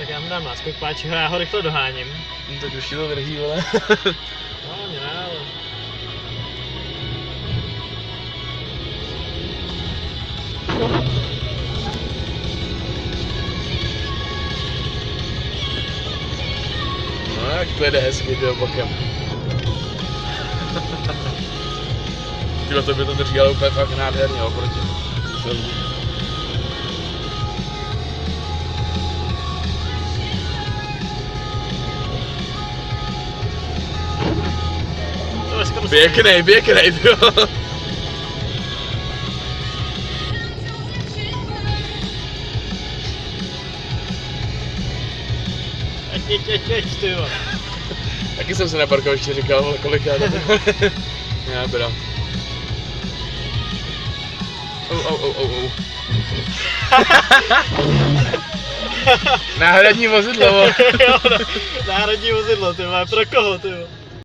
Tak já mu dám náskok páčiho, já ho rychle doháním. No, tak už ti to drží, vole. No, mě ne, ale... No, jak to jede hezky, tyjo, bokem. Tyjo, to by to drží, ale úplně fakt nádherně, oproti. Pěknej, tyjo. Jeď, ty vole. Taky jsem se na parkovišti říkal, ale kolikrát to já bra. Au. Náhradní vozidlo, vole. Náhradní vozidlo, ty vole, pro koho, ty vole?